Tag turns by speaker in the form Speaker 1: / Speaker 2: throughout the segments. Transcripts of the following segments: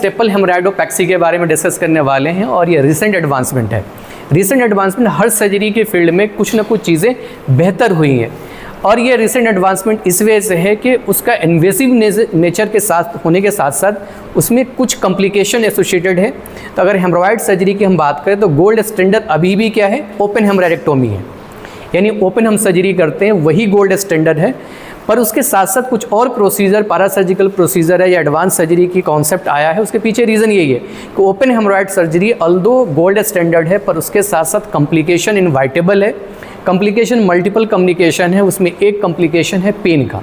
Speaker 1: Staple हेमोरॉइडोपैक्सी के बारे में डिस्कस करने वाले हैं और ये रिसेंट एडवांसमेंट है। रिसेंट एडवांसमेंट, हर सर्जरी के फील्ड में कुछ ना कुछ चीज़ें बेहतर हुई हैं और ये रिसेंट एडवांसमेंट इस वजह से है कि उसका इन्वेसिव नेचर के साथ होने के साथ साथ उसमें कुछ कॉम्प्लिकेशन एसोसिएटेड है। तो अगर हेमोरॉइड सर्जरी की हम बात करें तो गोल्ड स्टैंडर्ड अभी भी क्या है, ओपन हेमोरॉइडेक्टोमी है, यानी ओपन हम सर्जरी करते हैं वही गोल्ड स्टैंडर्ड है। पर उसके साथ साथ कुछ और प्रोसीजर, पैरासर्जिकल प्रोसीजर है या एडवांस सर्जरी की कॉन्सेप्ट आया है। उसके पीछे रीज़न यही है कि open haemorrhoid surgery although gold standard है पर उसके साथ साथ कॉम्प्लिकेशन इनवाइटेबल है। कॉम्प्लिकेशन मल्टीपल कॉम्प्लिकेशन है, उसमें एक कॉम्प्लिकेशन है पेन का,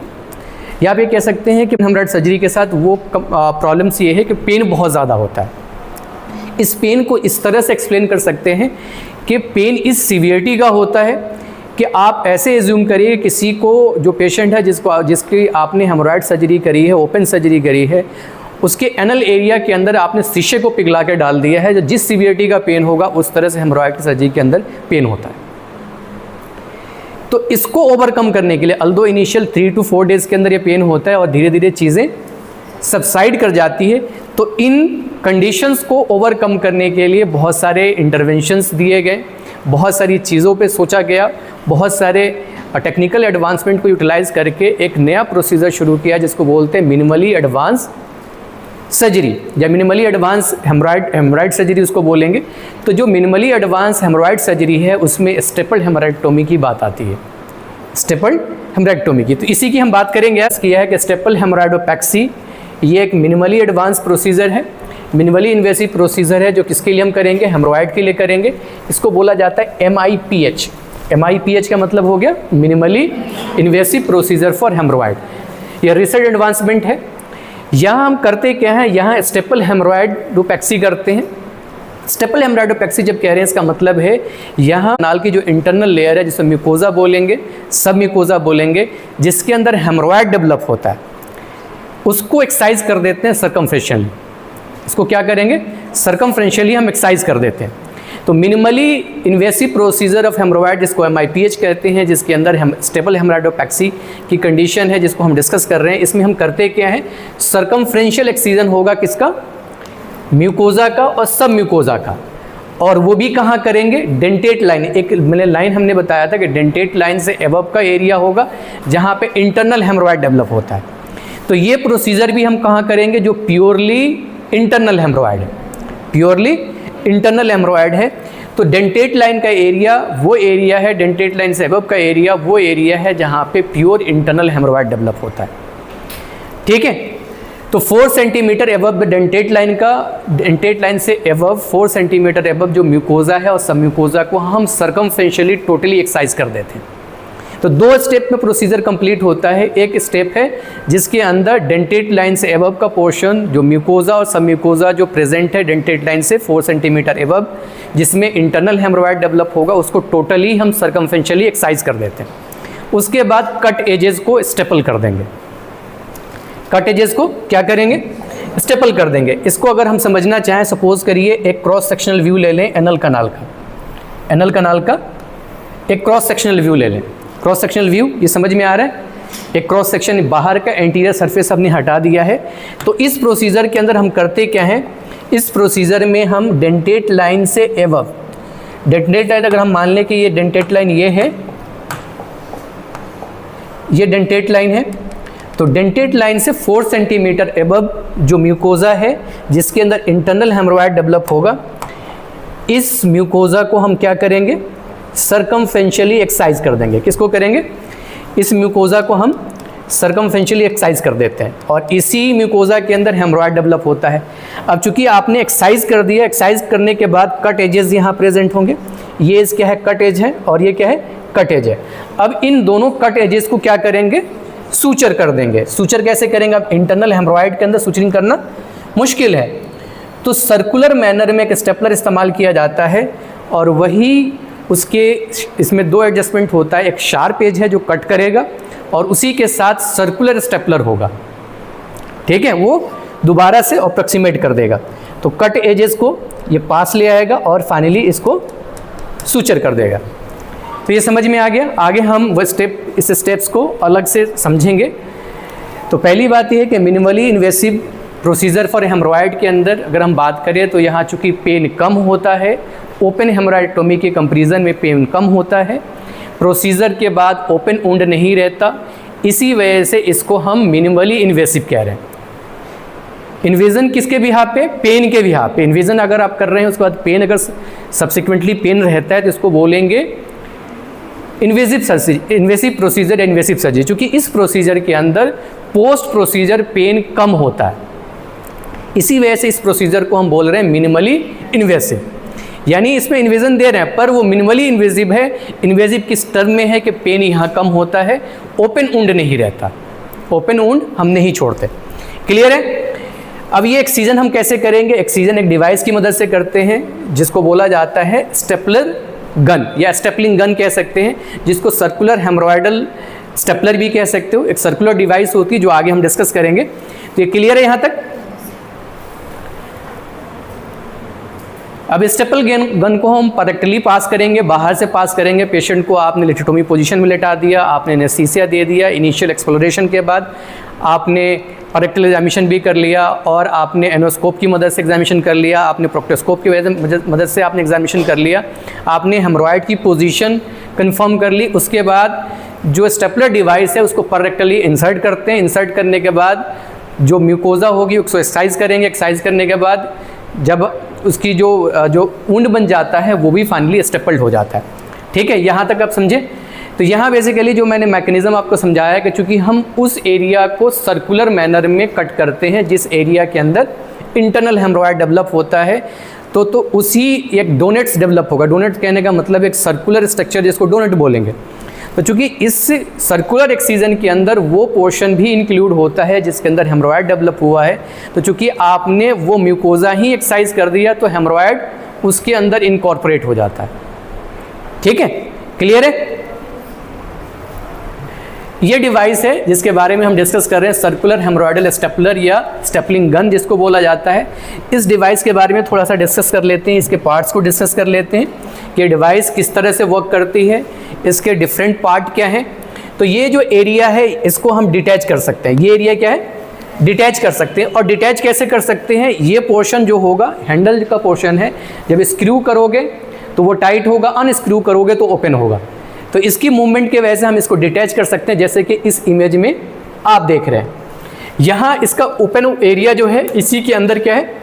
Speaker 1: या आप ये कह सकते हैं कि हेमोरॉइड सर्जरी के साथ वो प्रॉब्लम्स ये है कि पेन बहुत ज़्यादा होता है। इस पेन को इस तरह से एक्सप्लेन कर सकते हैं कि पेन इस सीवियरिटी का होता है कि आप ऐसे एज्यूम करिए किसी को, जो पेशेंट है जिसकी आपने हेमोरॉइड सर्जरी करी है, ओपन सर्जरी करी है, उसके एनल एरिया के अंदर आपने शीशे को पिघला के डाल दिया है। जो जिस सीवियरिटी का पेन होगा उस तरह से हेमोरॉइड की सर्जरी के अंदर पेन होता है। तो इसको ओवरकम करने के लिए अल्दो इनिशियल 3 to 4 डेज़ के अंदर ये पेन होता है और धीरे धीरे चीज़ें सबसाइड कर जाती है। तो इन कंडीशंस को ओवरकम करने के लिए बहुत सारे इंटरवेंशंस दिए गए, बहुत सारी चीज़ों पे सोचा गया, बहुत सारे टेक्निकल एडवांसमेंट को यूटिलाइज करके एक नया प्रोसीजर शुरू किया जिसको बोलते हैं मिनिमली एडवांस सर्जरी या मिनिमली एडवांस हेमोरॉइड सर्जरी उसको बोलेंगे। तो जो मिनिमली एडवांस हेमोरॉइड सर्जरी है उसमें स्टेपल हेमोरॉइडेक्टोमी की बात आती है, स्टेपल हेमोरॉइडेक्टोमी की। तो इसी की हम बात करेंगे। किया है कि स्टेपल हेमोरॉइडोपैक्सी ये एक मिनिमली एडवांस प्रोसीजर है, मिनिमली इन्वेसिव प्रोसीजर है जो किसके लिए हम करेंगे, हेमोरॉइड के लिए करेंगे। इसको बोला जाता है MIPH। MIPH का मतलब हो गया मिनिमली इन्वेसिव प्रोसीजर फॉर हेमोरॉइड। यह रिसेंट एडवांसमेंट है। यहाँ हम करते क्या हैं, यहाँ स्टेपल हेमोरॉइडोपैक्सी करते हैं। स्टेपल हेमोरॉइडोपैक्सी जब कह रहे हैं इसका मतलब है यहाँ नाल की जो इंटरनल लेयर है जिसे म्यूकोजा बोलेंगे, सब म्यूकोजा बोलेंगे, जिसके अंदर हेमोरॉइड डेवलप होता है, उसको एक्सरसाइज कर देते हैं सर्कमफ्रेंशियली। इसको क्या करेंगे, सर्कमफ्रेंशियली हम एक्सरसाइज कर देते हैं। तो मिनिमली इन्वेसिव प्रोसीजर ऑफ हेमोरॉइड जिसको MIPH कहते हैं, जिसके अंदर स्टेपल हेमोरॉइडोपैक्सी की कंडीशन है जिसको हम डिस्कस कर रहे हैं। इसमें हम करते क्या है, सर्कमफ्रेंशियल एक्सीजन होगा किसका, म्यूकोजा का और सब म्यूकोजा का। और वो भी कहाँ करेंगे, डेंटेट लाइन, एक लाइन हमने बताया था कि डेंटेट लाइन से एबव का एरिया होगा जहाँ पे इंटरनल हेमोरॉइड डेवलप होता है। तो ये प्रोसीजर भी हम कहाँ करेंगे, जो प्योरली इंटरनल हेमोरॉइड है, प्योरली इंटरनल हेमोरॉइड है। तो डेंटेट लाइन का एरिया वो एरिया है, डेंटेट लाइन से एबव का एरिया वो एरिया है जहाँ पे प्योर इंटरनल हेमोरॉइड डेवलप होता है। ठीक है, तो 4 सेंटीमीटर एबव डेंटेट लाइन का, डेंटेट लाइन से एबव 4 सेंटीमीटर एबव जो म्यूकोजा है और सब म्यूकोजा को हम सर्कमफ्रेंशियली टोटली एक्सरसाइज कर देते हैं। तो 2 स्टेप में प्रोसीजर कंप्लीट होता है। एक स्टेप है जिसके अंदर डेंटेट लाइन से एबव का पोर्शन, जो म्यूकोजा और सब म्यूकोजा जो प्रेजेंट है डेंटेट लाइन से 4 सेंटीमीटर एबव, जिसमें इंटरनल हेमोरॉइड डेवलप होगा, उसको टोटली हम सर्कमफ्रेंशियली एक्सरसाइज कर देते हैं। उसके बाद कट एजेस को स्टेपल कर देंगे। कट एजेस को क्या करेंगे, स्टेपल कर देंगे। इसको अगर हम समझना चाहें, सपोज करिए एक क्रॉस सेक्शनल व्यू ले लें एनल कनाल का, एनल कनाल का एक क्रॉस सेक्शनल व्यू ले लें। क्रॉस सेक्शनल व्यू ये समझ में आ रहा है, एक क्रॉस सेक्शन बाहर का एंटीरियर सरफेस हमने हटा दिया है। तो इस प्रोसीजर के अंदर हम करते क्या हैं, इस प्रोसीजर में हम डेंटेट लाइन से एबव, डेंटेट लाइन अगर हम मान लें कि ये डेंटेट लाइन ये है, ये डेंटेट लाइन है, तो डेंटेट लाइन से 4 सेंटीमीटर एबव जो म्यूकोजा है जिसके अंदर इंटरनल हेमोरॉइड डेवलप होगा, इस म्यूकोजा को हम क्या करेंगे, सर्कमफ्रेंशियली एक्सरसाइज कर देंगे। किसको करेंगे, इस म्यूकोजा को हम सर्कमफ्रेंशियली एक्सरसाइज कर देते हैं और इसी म्यूकोजा के अंदर हेमोरॉइड डेवलप होता है। अब चूंकि आपने एक्सरसाइज कर दिया, एक्सरसाइज करने के बाद कट एजेस यहाँ प्रेजेंट होंगे। ये एज क्या है, कट एज है, और ये क्या है, कट एज है। अब इन दोनों कट एजेस को क्या करेंगे, सूचर कर देंगे। सूचर कैसे करेंगे, अब इंटरनल हेमोरॉइड के अंदर सूचरिंग करना मुश्किल है, तो सर्कुलर मैनर में एक स्टेपलर इस्तेमाल किया जाता है और वही उसके इसमें 2 एडजस्टमेंट होता है। एक शार्प एज है जो कट करेगा और उसी के साथ सर्कुलर स्टेपलर होगा, ठीक है, वो दोबारा से अप्रॉक्सीमेट कर देगा। तो कट एजेस को ये पास ले आएगा और फाइनली इसको सूचर कर देगा। तो ये समझ में आ गया। आगे हम वो स्टेप, इस स्टेप्स को अलग से समझेंगे। तो पहली बात ये है कि मिनिमली इन्वेसिव प्रोसीजर फॉर हेमरॉयड के अंदर अगर हम बात करें तो यहाँ चूँकि पेन कम होता है, ओपन हेमरॉयडोटॉमी के कंपैरिजन में पेन कम होता है, प्रोसीजर के बाद ओपन वुंड नहीं रहता, इसी वजह से इसको हम मिनिमली इन्वेसिव कह रहे हैं। इन्वेजन किसके बिहाफ पे? पेन के बिहाफ पे। इन्वेजन अगर आप कर रहे हैं उसके बाद पेन अगर सब्सिक्वेंटली पेन रहता है तो इसको बोलेंगे invasive surgery, invasive procedure, invasive surgery. क्योंकि इस प्रोसीजर के अंदर पोस्ट प्रोसीजर पेन कम होता है, इसी वजह से इस प्रोसीजर को हम बोल रहे हैं मिनिमली इन्वेसिव। यानी इसमें इन्वेजन दे रहे हैं पर वो मिनिमली इन्वेसिव है। इन्वेसिव किस टर्म में है कि पेन यहाँ कम होता है, ओपन वुंड नहीं रहता, ओपन वुंड हम नहीं छोड़ते। क्लियर है? अब ये एक्सीजन हम कैसे करेंगे? एक्सीजन एक डिवाइस की मदद से करते हैं जिसको बोला जाता है स्टेपलर गन या स्टेपलिंग गन कह सकते हैं, जिसको सर्कुलर हेमरॉयडल स्टेपलर भी कह सकते हो। एक सर्कुलर डिवाइस होती है जो आगे हम डिस्कस करेंगे। तो ये क्लियर है यहाँ तक? अब स्टेपल गन को हम रेक्टली पास करेंगे, बाहर से पास करेंगे। पेशेंट को आपने लिथोटोमी पोजीशन में लेटा दिया, आपने एनेस्थीसिया दे दिया, इनिशियल एक्सप्लोरेशन के बाद आपने रेक्टल एग्जामिनेशन भी कर लिया और आपने एनोस्कोप की मदद से एग्जामिनेशन कर लिया, आपने प्रोक्टोस्कोप की मदद से आपने एग्जामिनेशन कर लिया, आपने हेमरॉयड की पोजीशन कंफर्म कर ली। उसके बाद जो स्टेपलर डिवाइस है उसको पररेक्टली इंसर्ट करते हैं। इंसर्ट करने के बाद जो म्यूकोजा होगी उसको एक्सरसाइज करेंगे। एक्सरसाइज करने के बाद जब उसकी जो वुंड बन जाता है वो भी फाइनली स्टेपल्ड हो जाता है। ठीक है, यहाँ तक आप समझे? तो यहाँ बेसिकली जो मैंने मैकेनिज़्म आपको समझाया है कि चूँकि हम उस एरिया को सर्कुलर मैनर में कट करते हैं जिस एरिया के अंदर इंटरनल हेमरॉयड डेवलप होता है, तो उसी एक डोनेट्स डेवलप होगा। डोनेट्स कहने का मतलब एक सर्कुलर स्ट्रक्चर जिसको डोनेट बोलेंगे। तो चूँकि इस सर्कुलर एक्सीजन के अंदर वो पोर्शन भी इंक्लूड होता है जिसके अंदर हेमरॉयड डेवलप हुआ है, तो चूँकि आपने वो म्यूकोजा ही एक्सरसाइज कर दिया तो हेमरॉयड उसके अंदर इनकॉर्पोरेट हो जाता है। ठीक है, क्लियर है? ये डिवाइस है जिसके बारे में हम डिस्कस कर रहे हैं, सर्कुलर हेमरॉयडल स्टेपलर या स्टेपलिंग गन जिसको बोला जाता है। इस डिवाइस के बारे में थोड़ा सा डिस्कस कर लेते हैं, इसके पार्ट्स को डिस्कस कर लेते हैं कि डिवाइस किस तरह से वर्क करती है, इसके डिफरेंट पार्ट क्या हैं। तो ये जो एरिया है इसको हम डिटैच कर सकते हैं। ये एरिया क्या है? डिटैच कर सकते हैं। और डिटैच कैसे कर सकते हैं? ये पोर्शन जो होगा हैंडल का पोर्शन है, जब स्क्रू करोगे तो वो टाइट होगा, अनस्क्रू करोगे तो ओपन होगा। तो इसकी मूवमेंट के वजह से हम इसको डिटैच कर सकते हैं, जैसे कि इस इमेज में आप देख रहे हैं। यहाँ इसका ओपन एरिया जो है इसी के अंदर क्या है,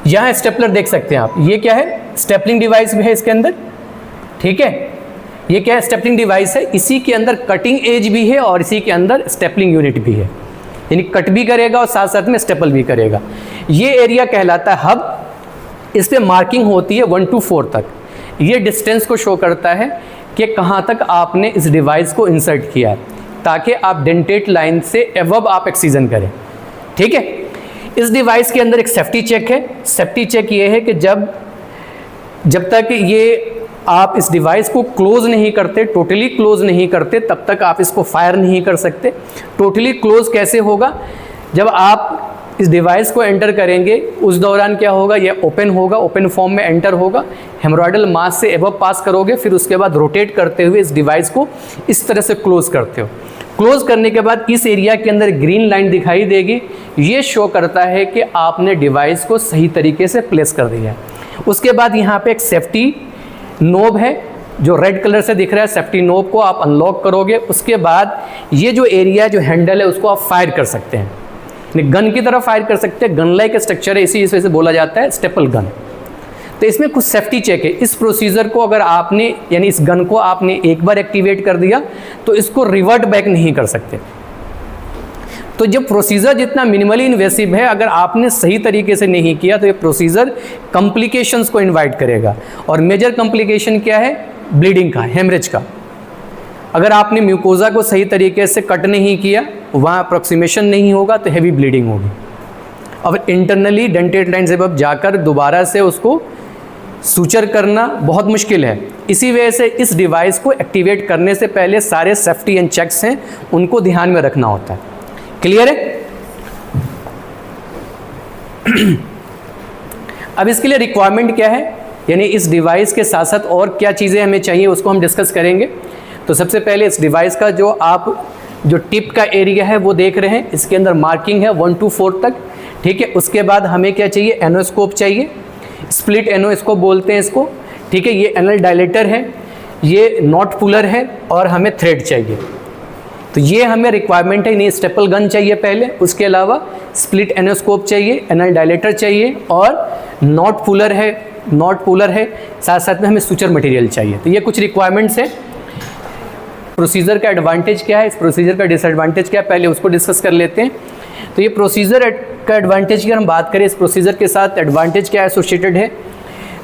Speaker 1: यहाँ स्टेपलर देख सकते हैं आप। ये क्या है? स्टेपलिंग डिवाइस भी है इसके अंदर। ठीक है, ये क्या है? स्टेपलिंग डिवाइस है। इसी के अंदर कटिंग एज भी है और इसी के अंदर स्टेपलिंग यूनिट भी है, यानी कट भी करेगा और साथ साथ में स्टेपल भी करेगा। ये एरिया कहलाता है हब। इस पर मार्किंग होती है 1 to 4 तक। ये डिस्टेंस को शो करता है कि कहाँ तक आपने इस डिवाइस को इंसर्ट किया है, ताकि आप डेंटेट लाइन से एबव आप एक्सीजन करें। ठीक है, इस डिवाइस के अंदर एक सेफ्टी चेक है। सेफ्टी चेक ये है कि जब तक ये आप इस डिवाइस को क्लोज नहीं करते, टोटली क्लोज नहीं करते, तब तक आप इसको फायर नहीं कर सकते। टोटली क्लोज कैसे होगा? जब आप इस डिवाइस को एंटर करेंगे उस दौरान क्या होगा? ये ओपन होगा, ओपन फॉर्म में एंटर होगा, हेमरॉयडल मास से एबव पास करोगे, फिर उसके बाद रोटेट करते हुए इस डिवाइस को इस तरह से क्लोज करते हो। क्लोज करने के बाद इस एरिया के अंदर ग्रीन लाइन दिखाई देगी। ये शो करता है कि आपने डिवाइस को सही तरीके से प्लेस कर दिया है। उसके बाद यहाँ पे एक सेफ्टी नोब है जो रेड कलर से दिख रहा है। सेफ्टी नोब को आप अनलॉक करोगे, उसके बाद ये जो एरिया जो हैंडल है उसको आप फायर कर सकते हैं, गन की तरफ फायर कर सकते हैं। गन लाइक स्ट्रक्चर है, इसी वजह से बोला जाता है स्टेपल गन। तो इसमें कुछ सेफ्टी चेक है। इस प्रोसीजर को अगर आपने, यानी इस गन को आपने एक बार एक्टिवेट कर दिया तो इसको रिवर्ट बैक नहीं कर सकते। तो जब प्रोसीजर जितना मिनिमली इन्वेसिव है, अगर आपने सही तरीके से नहीं किया तो ये प्रोसीजर कॉम्प्लिकेशंस को इन्वाइट करेगा। और मेजर कॉम्प्लिकेशन क्या है? ब्लीडिंग का, हेमरेज का। अगर आपने म्यूकोजा को सही तरीके से कट नहीं किया, वहाँ अप्रोक्सीमेशन नहीं होगा तो हैवी ब्लीडिंग होगी। अब इंटरनली डेंटेट लाइन से अब जाकर दोबारा से उसको सूचर करना बहुत मुश्किल है। इसी वजह से इस डिवाइस को एक्टिवेट करने से पहले सारे सेफ्टी एंड चेक्स हैं, उनको ध्यान में रखना होता है। क्लियर है? अब इसके लिए रिक्वायरमेंट क्या है, यानी इस डिवाइस के साथ साथ और क्या चीज़ें हमें चाहिए उसको हम डिस्कस करेंगे। तो सबसे पहले इस डिवाइस का जो आप जो टिप का एरिया है वो देख रहे हैं, इसके अंदर मार्किंग है 1 to 4 तक, ठीक है। उसके बाद हमें क्या चाहिए, एनोस्कोप चाहिए, स्प्लिट एनोस्कोप बोलते हैं इसको, ठीक है। ये एनल डायलेटर है, ये नॉट पुलर है और हमें थ्रेड चाहिए। तो ये हमें रिक्वायरमेंट है, नहीं स्टेपल गन चाहिए पहले, उसके अलावा स्प्लिट एनोस्कोप चाहिए, एनल डायलेटर चाहिए और नॉट पुलर है, साथ साथ में हमें सुचर मटेरियल चाहिए। तो ये कुछ रिक्वायरमेंट्स है। प्रोसीजर का एडवांटेज क्या है, इस प्रोसीजर का डिसएडवांटेज क्या है, पहले उसको डिस्कस कर लेते हैं। तो ये प्रोसीजर का एडवांटेज की हम बात करें, इस प्रोसीजर के साथ एडवांटेज क्या एसोसिएटेड है,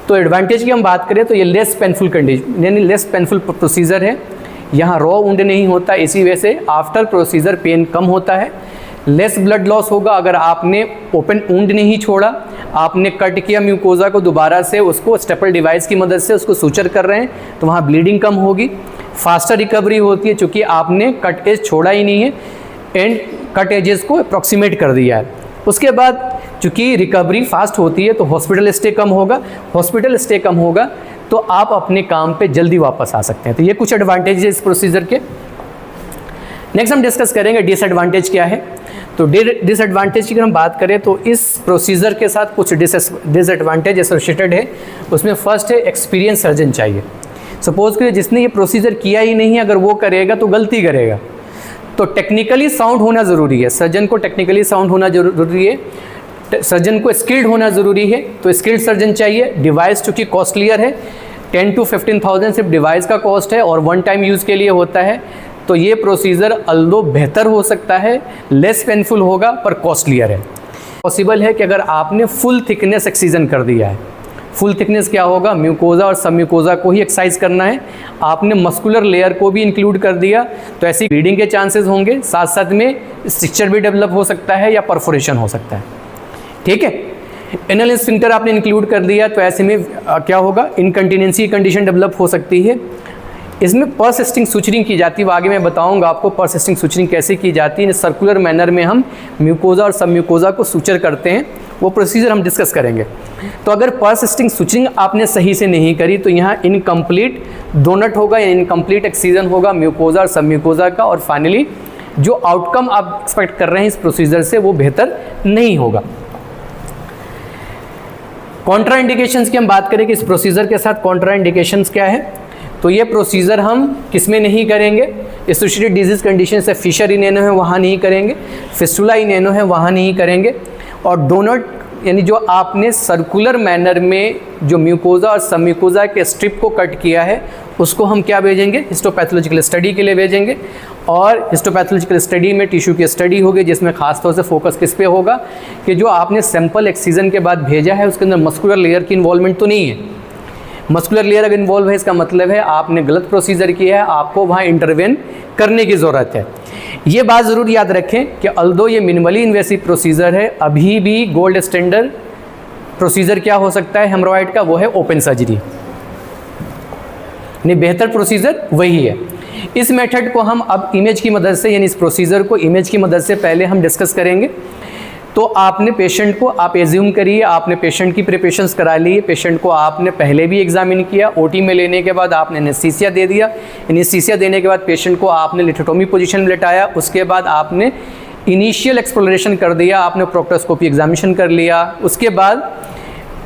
Speaker 1: तो एडवांटेज की हम बात करें तो ये लेस पेनफुल कंडीशन, यानी लेस पेनफुल प्रोसीजर है। यहाँ रॉ वुंड नहीं होता, इसी वजह से आफ्टर प्रोसीजर पेन कम होता है। लेस ब्लड लॉस होगा, अगर आपने ओपन वुंड नहीं छोड़ा, आपने कट किया म्यूकोजा को, दोबारा से उसको स्टेपल डिवाइस की मदद से उसको सूचर कर रहे हैं, तो वहाँ ब्लीडिंग कम होगी। फास्टर रिकवरी होती है चूँकि आपने कट एज छोड़ा ही नहीं है एंड कट एजेस को अप्रॉक्सीमेट कर दिया है। उसके बाद चूँकि रिकवरी फास्ट होती है तो हॉस्पिटल स्टे कम होगा, तो आप अपने काम पे जल्दी वापस आ सकते हैं। तो ये कुछ एडवांटेज है इस प्रोसीजर के। नेक्स्ट हम डिस्कस करेंगे डिसएडवांटेज क्या है। तो डिसएडवांटेज की अगर हम बात करें तो इस प्रोसीजर के साथ कुछ डिसएडवांटेज एसोसिएटेड है। उसमें फर्स्ट है एक्सपीरियंस सर्जन चाहिए। सपोज करिए जिसने ये प्रोसीजर किया ही नहीं है, अगर वो करेगा तो गलती करेगा, तो टेक्निकली साउंड होना ज़रूरी है। सर्जन को टेक्निकली साउंड होना ज़रूरी है, सर्जन को स्किल्ड होना ज़रूरी है। तो स्किल्ड सर्जन चाहिए। डिवाइस चूँकि कॉस्टलियर है, 10 to 15,000 सिर्फ डिवाइस का कॉस्ट है और वन टाइम यूज़ के लिए होता है। तो ये प्रोसीजर अल्दो बेहतर हो सकता है, लेस पेनफुल होगा पर कॉस्टलियर है। पॉसिबल है कि अगर आपने फुल थिकनेस एक्सीजन कर दिया है, फुल थिकनेस क्या होगा, म्यूकोजा और सब म्यूकोजा को ही एक्सरसाइज करना है, आपने मस्कुलर लेयर को भी इंक्लूड कर दिया, तो ऐसी ब्लीडिंग के चांसेस होंगे, साथ साथ में स्ट्रक्चर भी डेवलप हो सकता है या परफोरेशन हो सकता है, ठीक है। एनल स्फिंक्टर आपने इंक्लूड कर दिया तो ऐसे में क्या होगा, इनकंटिनेंसी कंडीशन डेवलप हो सकती है। इसमें परसिस्टिंग सुचरिंग की जाती है, वो आगे मैं बताऊंगा आपको परसिस्टिंग सुचरिंग कैसे की जाती है। सर्कुलर मैनर में हम म्यूकोजा और सब म्यूकोजा को सुचर करते हैं, वो प्रोसीजर हम डिस्कस करेंगे। तो अगर परसिस्टिंग सुचरिंग आपने सही से नहीं करी तो यहाँ इनकम्प्लीट डोनट होगा या इनकम्प्लीट एक्सीजन होगा म्यूकोजा और सब म्यूकोजा का, और फाइनली जो आउटकम आप एक्सपेक्ट कर रहे हैं इस प्रोसीजर से वो बेहतर नहीं होगा। कॉन्ट्रा इंडिकेशंस की हम बात करें कि इस प्रोसीजर के साथ कॉन्ट्रा इंडिकेशंस क्या है, तो ये प्रोसीजर हम किस में नहीं करेंगे, एसोसिएटेड डिजीज कंडीशन से फिशर इन एनो है वहाँ नहीं करेंगे, फिस्टुला इन एनो है वहाँ नहीं करेंगे, और डोनट यानी जो आपने सर्कुलर मैनर में जो म्यूकोजा और सब म्यूकोजा के स्ट्रिप को कट किया है उसको हम क्या भेजेंगे, हिस्टोपैथोलॉजिकल स्टडी के लिए भेजेंगे। और हिस्टोपैथोलॉजिकल स्टडी में टिश्यू की स्टडी होगी जिसमें खासतौर से फोकस किस पे होगा कि जो आपने सैंपल एक्सीजन के बाद भेजा है उसके अंदर मस्कुलर लेयर की इन्वॉल्वमेंट तो नहीं है। मस्कुलर लेयर अगर इन्वॉल्व है इसका मतलब है आपने गलत प्रोसीजर किया है, आपको वहाँ इंटरवेन करने की ज़रूरत है। ये बात ज़रूर याद रखें कि अल्दो ये मिनिमली इन्वेसिव प्रोसीजर है, अभी भी गोल्ड स्टैंडर्ड प्रोसीजर क्या हो सकता है हेमरोइड का, वो है ओपन सर्जरी। नहीं, बेहतर प्रोसीजर वही है। इस मेथड को हम अब इमेज की मदद से, यानी इस प्रोसीजर को इमेज की मदद से पहले हम डिस्कस करेंगे। तो आपने पेशेंट को, आप एज्यूम करिए आपने पेशेंट की प्रिपरेशंस करा ली है, पेशेंट को आपने पहले भी एग्जामिन किया, ओटी में लेने के बाद आपने एनेस्थीसिया दे दिया, एनेस्थीसिया देने के बाद पेशेंट को आपने लिथोटोमी पोजीशन में लेटाया, उसके बाद आपने इनिशियल एक्सप्लोरेशन कर दिया, आपने प्रोक्टोस्कोपी एग्जामिनेशन कर लिया, उसके बाद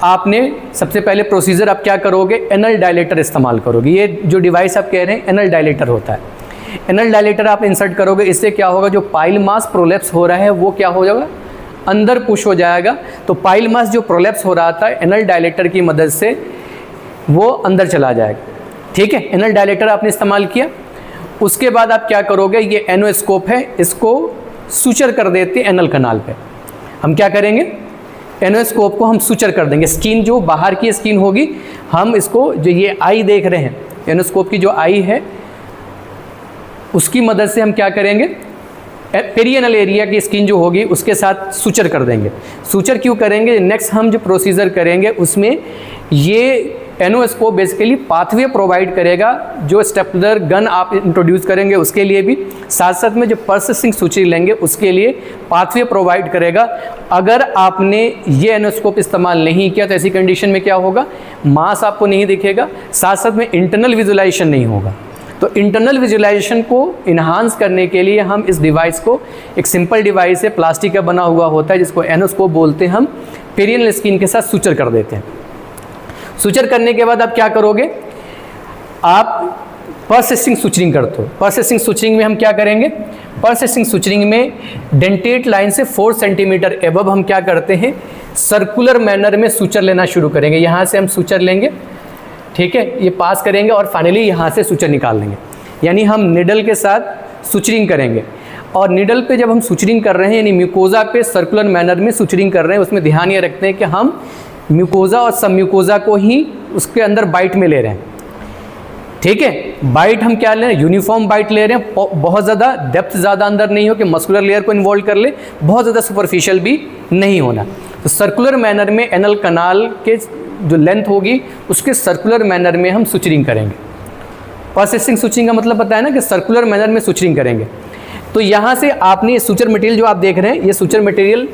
Speaker 1: आपने सबसे पहले प्रोसीजर आप क्या करोगे, एनल डायलेटर इस्तेमाल करोगे। ये जो डिवाइस आप कह रहे हैं एनल डायलेटर होता है, एनल डायलेटर आप इंसर्ट करोगे, इससे क्या होगा, जो पाइल मास प्रोलेप्स हो रहा है वो क्या हो जाएगा, अंदर पुश हो जाएगा। तो पाइल मास जो प्रोलेप्स हो रहा था एनल डायलेटर की मदद से वो अंदर चला जाएगा, ठीक है। एनल डायलेटर आपने इस्तेमाल किया, उसके बाद आप क्या करोगे, ये एनोस्कोप है इसको सूचर कर देते एनल कनाल पे। हम क्या करेंगे, एनोस्कोप को हम सूचर कर देंगे, स्किन जो बाहर की स्किन होगी हम इसको, जो ये आई देख रहे हैं एनोस्कोप की जो आई है उसकी मदद से हम क्या करेंगे, पेरियनल एरिया की स्किन जो होगी उसके साथ सूचर कर देंगे। सूचर क्यों करेंगे, नेक्स्ट हम जो प्रोसीजर करेंगे उसमें ये एनोस्कोप बेसिकली पाथवे प्रोवाइड करेगा, जो स्टेपलर गन आप इंट्रोड्यूस करेंगे उसके लिए भी, साथ साथ में जो परसिस्टिंग सूचर लेंगे उसके लिए पाथवे प्रोवाइड करेगा। अगर आपने ये एनोस्कोप इस्तेमाल नहीं किया तो ऐसी कंडीशन में क्या होगा, मास आपको नहीं दिखेगा, साथ साथ में इंटरनल विजुलाइजेशन नहीं होगा। तो इंटरनल विजुअलाइजेशन को इन्हांस करने के लिए हम इस डिवाइस को, एक सिंपल डिवाइस है, प्लास्टिक का बना हुआ होता है जिसको एनोस्कोप बोलते हैं, हम पेरिनियल स्किन के साथ सूचर कर देते हैं। सूचर करने के बाद आप क्या करोगे, आप परसिस्टिंग सुचरिंग करते हो। परसिस्टिंग सुचरिंग में हम क्या करेंगे, परसिस्टिंग सुचरिंग में डेंटेट लाइन से 4 सेंटीमीटर एबव हम क्या करते हैं, सर्कुलर मैनर में सूचर लेना शुरू करेंगे। यहाँ से हम सूचर लेंगे, ठीक है, ये पास करेंगे और फाइनली यहाँ से सूचर निकाल लेंगे। यानी हम निडल के साथ सुचरिंग करेंगे, और निडल पे जब हम सुचरिंग कर रहे हैं यानी म्यूकोजा पे सर्कुलर मैनर में सुचरिंग कर रहे हैं, उसमें ध्यान ये रखते हैं कि हम म्यूकोजा और सब म्यूकोजा को ही उसके अंदर बाइट में ले रहे हैं, ठीक है। बाइट हम क्या ले रहे हैं, यूनिफॉर्म बाइट ले रहे हैं, बहुत ज़्यादा डेप्थ ज़्यादा अंदर नहीं हो कि मस्कुलर लेयर को इन्वॉल्व कर ले, बहुत ज़्यादा सुपरफिशियल भी नहीं होना। तो सर्कुलर मैनर में एनल कनाल के जो लेंथ होगी उसके सर्कुलर मैनर में हम सुचरिंग करेंगे। परसिस्टिंग सुचरिंग का मतलब पता है ना कि सर्कुलर मैनर में सुचरिंग करेंगे। तो यहाँ से आपने ये सूचर मटेरियल जो आप देख रहे हैं, ये सूचर मटेरियल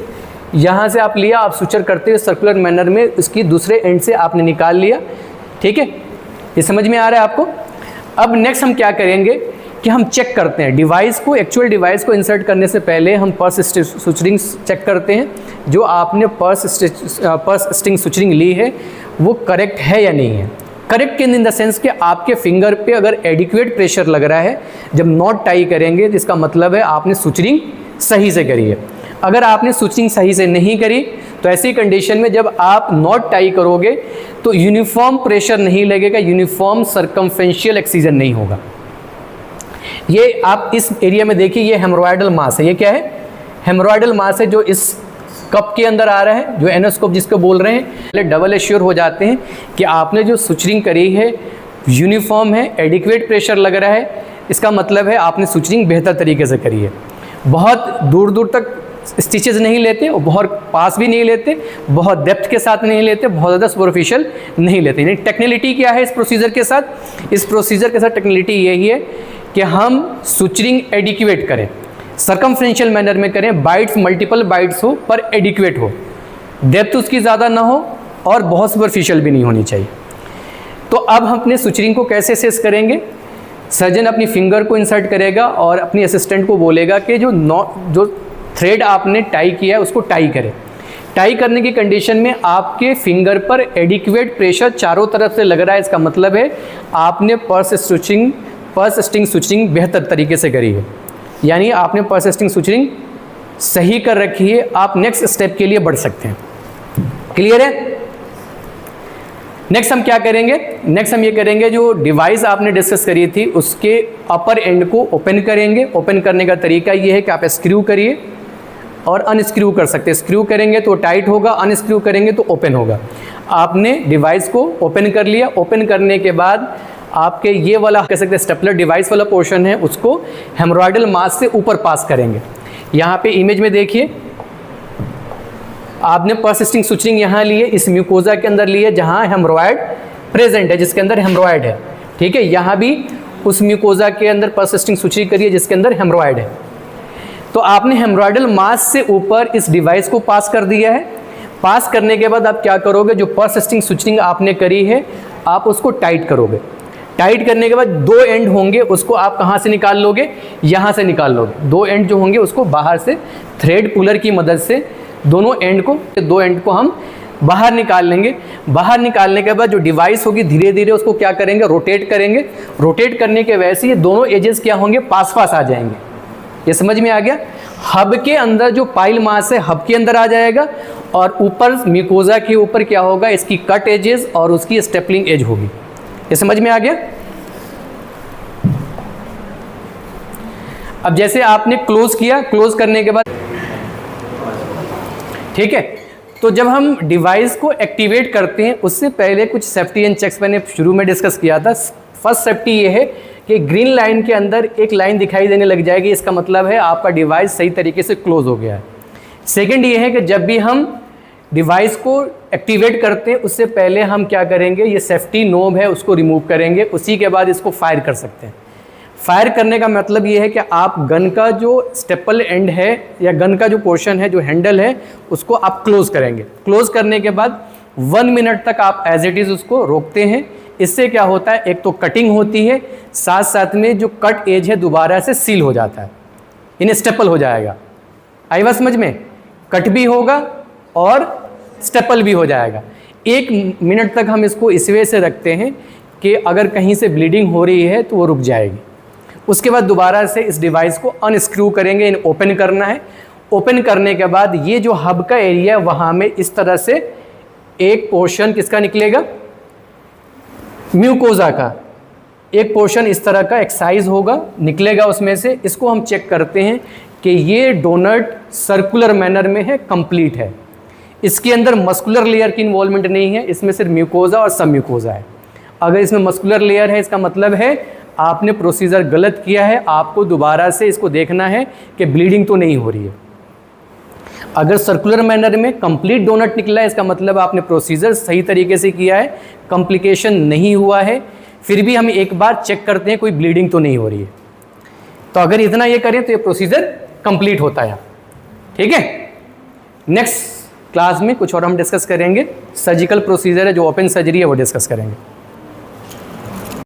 Speaker 1: यहाँ से आप लिया, आप सूचर करते हुए सर्कुलर मैनर में इसकी दूसरे एंड से आपने निकाल लिया, ठीक है। ये समझ में आ रहा है आपको। अब नेक्स्ट हम क्या करेंगे कि हम चेक करते हैं डिवाइस को, एक्चुअल डिवाइस को इंसर्ट करने से पहले हम पर्स सुचरिंग चेक करते हैं, जो आपने पर्स स्टिंग सुचरिंग ली है वो करेक्ट है या नहीं है। करेक्ट इन द सेंस कि आपके फिंगर पे अगर एडिक्वेट प्रेशर लग रहा है जब नॉट टाई करेंगे तो इसका मतलब है आपने सुचरिंग सही से करी है। अगर आपने सुचरिंग सही से नहीं करी तो ऐसी कंडीशन में जब आप नॉट टाई करोगे तो यूनिफॉर्म प्रेशर नहीं लगेगा, यूनिफॉर्म सर्कमफेरेंशियल एक्सीजन नहीं होगा। ये आप इस एरिया में देखिए, ये हेमोरॉयडल मास है। ये क्या है, हेमोरॉयडल मास है जो इस कप के अंदर आ रहा है, जो एनोस्कोप जिसको बोल रहे हैं। पहले डबल एश्योर हो जाते हैं कि आपने जो सुचरिंग करी है यूनिफॉर्म है, एडिक्वेट प्रेशर लग रहा है, इसका मतलब है आपने सुचरिंग बेहतर तरीके से करी है। बहुत दूर दूर तक स्टिचेस नहीं लेते और बहुत पास भी नहीं लेते, बहुत डेप्थ के साथ नहीं लेते, बहुत ज़्यादा सुपरफिशियल नहीं लेते। यानी टेक्निलिटी क्या है इस प्रोसीजर के साथ, इस प्रोसीजर के साथ टेक्निलिटी यही है कि हम सुचरिंग एडिक्वेट करें, सर्कमफ्रेंशियल मैनर में करें, बाइट्स मल्टीपल बाइट्स हो पर एडिक्वेट हो, डेप्थ उसकी ज़्यादा ना हो और बहुत सुपरफिशियल भी नहीं होनी चाहिए। तो अब हम अपने सुचरिंग को कैसे असेस करेंगे, सर्जन अपनी फिंगर को इंसर्ट करेगा और अपनी असिस्टेंट को बोलेगा कि जो थ्रेड आपने टाई किया है उसको टाई करें। टाई करने की कंडीशन में आपके फिंगर पर एडिक्वेट प्रेशर चारों तरफ से लग रहा है, इसका मतलब है आपने पर्स स्टिंग सुचरिंग बेहतर तरीके से करी है, यानी आपने पर्स स्टिंग सुचरिंग सही कर रखी है। आप नेक्स्ट स्टेप के लिए बढ़ सकते हैं। क्लियर है। नेक्स्ट हम क्या करेंगे, नेक्स्ट हम ये करेंगे जो डिवाइस आपने डिस्कस करी थी उसके अपर एंड को ओपन करेंगे। ओपन करने का तरीका ये है कि आप स्क्रू करिए और अनस्क्रू कर सकते हैं। स्क्रू करेंगे तो टाइट होगा, अनस्क्रू करेंगे तो ओपन होगा। आपने डिवाइस को ओपन कर लिया। ओपन करने के बाद आपके ये वाला कह सकते हैं स्टेपलर डिवाइस वाला पोर्शन है उसको हेमोरॉयडल मास से ऊपर पास करेंगे। यहाँ पे इमेज में देखिए, आपने परसिस्टिंग सुचरिंग यहाँ ली है, इस म्यूकोजा के अंदर ली है जहाँ हेमोरॉयड प्रेजेंट है, जिसके अंदर हेमोरॉयड है, ठीक है। यहाँ भी उस म्यूकोजा के अंदर परसिस्टिंग सुचरिंग करी है जिसके अंदर हेमोरॉयड है। तो आपने हेमोरॉयडल मास से ऊपर इस डिवाइस को पास कर दिया है। पास करने के बाद आप क्या करोगे, जो परसिस्टिंग सुचरिंग आपने करी है आप उसको टाइट करोगे। टाइट करने के बाद दो एंड होंगे उसको आप कहाँ से निकाल लोगे, यहाँ से निकाल लोगे। दो एंड जो होंगे उसको बाहर से थ्रेड पुलर की मदद से दो एंड को हम बाहर निकाल लेंगे। बाहर निकालने के बाद जो डिवाइस होगी धीरे धीरे उसको क्या करेंगे, रोटेट करेंगे। रोटेट करने के वैसे ये दोनों एजेस क्या होंगे, पास पास आ जाएंगे। ये समझ में आ गया। हब के अंदर जो पाइल मास है हब के अंदर आ जाएगा और ऊपर म्यूकोजा के ऊपर क्या होगा, इसकी कट एजेस और उसकी स्टेपलिंग एज होगी। ये समझ में आ गया। अब जैसे आपने क्लोज किया, क्लोज करने के बाद ठीक है, तो जब हम डिवाइस को एक्टिवेट करते हैं उससे पहले कुछ सेफ्टी एंड चेक्स मैंने शुरू में डिस्कस किया था। फर्स्ट सेफ्टी ये है कि ग्रीन लाइन के अंदर एक लाइन दिखाई देने लग जाएगी, इसका मतलब है आपका डिवाइस सही तरीके से क्लोज हो गया है। सेकंड ये है कि जब भी हम डिवाइस को एक्टिवेट करते हैं उससे पहले हम क्या करेंगे, ये सेफ्टी नोब है उसको रिमूव करेंगे, उसी के बाद इसको फायर कर सकते हैं। फायर करने का मतलब ये है कि आप गन का जो स्टेपल एंड है या गन का जो पोर्शन है, जो हैंडल है, उसको आप क्लोज करेंगे। क्लोज करने के बाद 1 मिनट तक आप एज इट इज़ उसको रोकते हैं। इससे क्या होता है, एक तो कटिंग होती है, साथ साथ में जो कट एज है दोबारा से सील हो जाता है, इनस्टेपल हो जाएगा। आई बात समझ में? कट भी होगा और स्टेपल भी हो जाएगा। 1 मिनट तक हम इसको इस वे से रखते हैं कि अगर कहीं से ब्लीडिंग हो रही है तो वो रुक जाएगी। उसके बाद दोबारा से इस डिवाइस को अनस्क्रू करेंगे, इन ओपन करना है। ओपन करने के बाद ये जो हब का एरिया, वहाँ में इस तरह से एक पोर्शन किसका निकलेगा, म्यूकोजा का एक पोर्शन इस तरह का एक्साइज होगा, निकलेगा उसमें से। इसको हम चेक करते हैं कि ये डोनट सर्कुलर मैनर में है, कंप्लीट है, इसके अंदर मस्कुलर लेयर की इन्वॉल्वमेंट नहीं है, इसमें सिर्फ म्यूकोजा और सब म्यूकोजा है। अगर इसमें मस्कुलर लेयर है, इसका मतलब है आपने प्रोसीजर गलत किया है, आपको दोबारा से इसको देखना है कि ब्लीडिंग तो नहीं हो रही है। अगर सर्कुलर मैनर में कंप्लीट डोनट निकला है, इसका मतलब आपने प्रोसीजर सही तरीके से किया है, कॉम्प्लिकेशन नहीं हुआ है। फिर भी हम एक बार चेक करते हैं कोई ब्लीडिंग तो नहीं हो रही है। तो अगर इतना ये करें तो ये प्रोसीजर कंप्लीट होता है। ठीक है, नेक्स्ट क्लास में कुछ और हम डिस्कस करेंगे। सर्जिकल प्रोसीजर है जो ओपन सर्जरी है वो डिस्कस करेंगे।